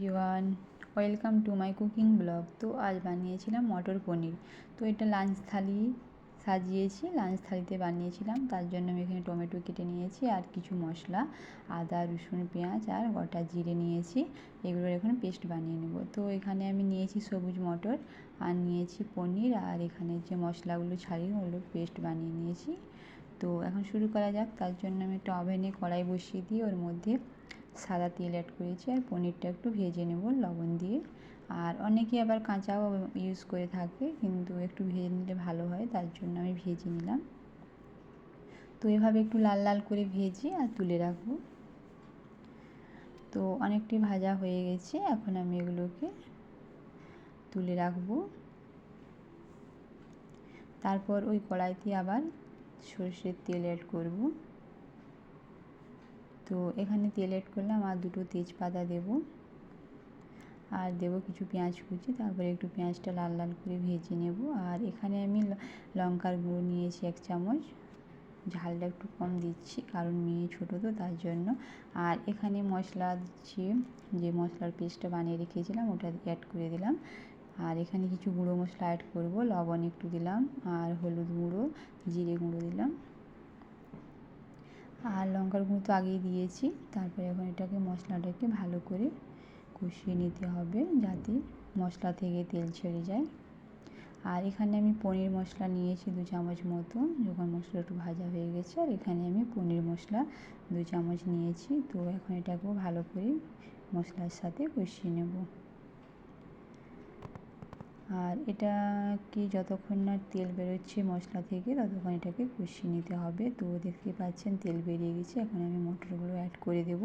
Everyone, welcome to my cooking blog. তো আজ বানিয়েছিলাম মটর পনির। তো এটা লাঞ্চ থালি সাজিয়েছি, লাঞ্চ থালিতে বানিয়েছিলাম। তার জন্য আমি এখানে টমেটো কেটে নিয়েছি আর কিছু মশলা, আদা রসুন পেঁয়াজ আর গোটা জিরে নিয়েছি। এগুলোর এখন পেস্ট বানিয়ে নেব। তো এখানে আমি নিয়েছি সবুজ মটর আর নিয়েছি পনির, আর এখানে যে মশলাগুলো ছাড়িয়ে ওগুলো পেস্ট বানিয়ে নিয়েছি। তো এখন শুরু করা যাক। তার জন্য আমি একটা ওভেনে কড়াই বসিয়ে দিয়ে ওর মধ্যে সাদা তেল অ্যাড করেছি আর পনিরটা একটু ভেজে নেব লবণ দিয়ে। আর অনেকে আবার কাঁচাও ইউজ করে থাকে, কিন্তু একটু ভেজে নিলে ভালো হয়, তার জন্য আমি ভেজে নিলাম। তো এভাবে একটু লাল লাল করে ভেজে আর তুলে রাখবো। তো অনেকটি ভাজা হয়ে গেছে, এখন আমি এগুলোকে তুলে রাখবো। তারপর ওই কড়াইতে আবার সরষের তেল অ্যাড করব। তো এখানে তেল অ্যাড করলাম আর দুটো তেজপাতা দেব, আর দেবো কিছু পেঁয়াজ কুচি। তারপরে একটু পেঁয়াজটা লাল লাল করে ভেজে নেব। আর এখানে আমি লঙ্কার গুঁড়ো নিয়েছি 1 চামচ, ঝালটা একটু কম দিচ্ছি কারণ মেয়ে ছোটো তো তার জন্য। আর এখানে মশলা দিচ্ছি, যে মশলার পেস্টটা বানিয়ে রেখেছিলাম ওটা অ্যাড করে দিলাম। আর এখানে কিছু গুঁড়ো মশলা অ্যাড করব, লবণ একটু দিলাম আর হলুদ গুঁড়ো, জিরে গুঁড়ো দিলাম, আর লঙ্কার গুঁড়ো তো আগেই দিয়েছি। তারপরে এখন এটাকে মশলাটাকে ভালো করে কষিয়ে নিতে হবে যাতে মশলা থেকে তেল ছেড়ে যায়। আর এখানে আমি পনির মশলা নিয়েছি 2 চামচ মতো, যখন মশলা একটু ভাজা হয়ে গেছে। আর এখানে আমি পনির মশলা 2 চামচ নিয়েছি। তো এখন এটাকেও ভালো করে মশলার সাথে কষিয়ে নেব। আর এটাকে যতক্ষণ না তেল বেরোচ্ছে মশলা থেকে ততক্ষণ এটাকে কষিয়ে নিতে হবে। তো দেখতে পাচ্ছেন তেল বেরিয়ে গেছে, এখন আমি মটরগুলো অ্যাড করে দেব।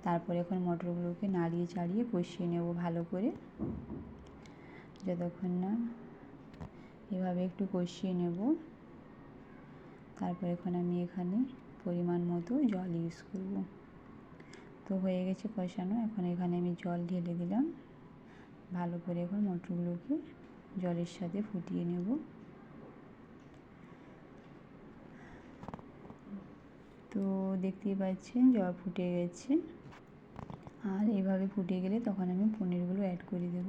তারপরে এখন মটরগুলোকে নাড়িয়ে চাড়িয়ে কষিয়ে নেব ভালো করে, যতক্ষণ না এভাবে একটু কষিয়ে নেব। তারপর এখন আমি এখানে পরিমাণ মতো জল ইউজ করব। তো হয়ে গেছে কষানো, এখন এখানে আমি জল ঢেলে দিলাম। ভালো করে এখন মটরগুলোকে জলের সাথে ফুটিয়ে নেব। তো দেখতেই পাচ্ছেন জল ফুটে গেছে। আর এভাবে ফুটে গেলে তখন আমি পনিরগুলো অ্যাড করে দেব।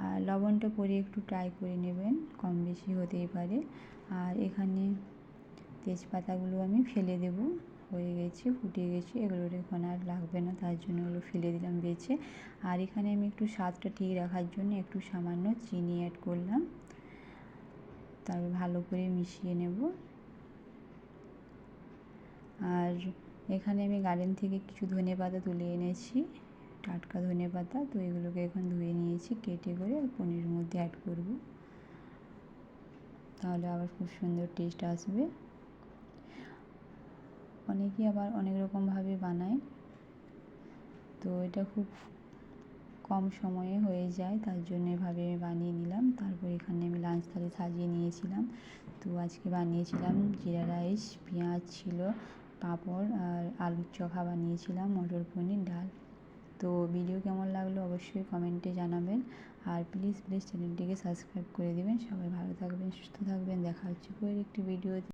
আর লবণটা পরে একটু ট্রাই করে নেবেন, কম বেশি হতেই পারে। আর এখানে তেজপাতাগুলো আমি ফেলে দেব, হয়ে গেছে ফুটে গেছে, এগুলোর এখন আর লাগবে না, তার জন্য এগুলো ফেলে দিলাম বেছে। আর এখানে আমি একটু স্বাদটা ঠিক রাখার জন্য একটু সামান্য চিনি অ্যাড করলাম। তারপর ভালো করে মিশিয়ে নেব। আর এখানে আমি গার্ডেন থেকে কিছু ধনেপাতা তুলে এনেছি, টাটকা ধনেপাতা। তো এগুলোকে এখন ধুয়ে নিয়েছি কেটে করে, আর পনিরের মধ্যে অ্যাড করব, তাহলে আবার খুব সুন্দর টেস্ট আসবে। অনেকেই আবার অনেক রকমভাবে বানায়, তো এটা খুব কম সময়ে হয়ে যায়, তার জন্য এভাবে আমি বানিয়ে নিলাম। তারপর এখানে আমি লাঞ্চ থালি সাজিয়ে নিয়েছিলাম। তো আজকে বানিয়েছিলাম জিরা রাইস, পেঁয়াজ ছিল, পাঁপড় আর আলুর চোখা বানিয়েছিলাম, মটর পনির, ডাল। তো ভিডিও কেমন লাগলো অবশ্যই কমেন্টে জানাবেন। আর প্লিজ চ্যানেলটিকে সাবস্ক্রাইব করে দেবেন। সবাই ভালো থাকবেন, সুস্থ থাকবেন। দেখা হচ্ছে পরের একটি ভিডিও।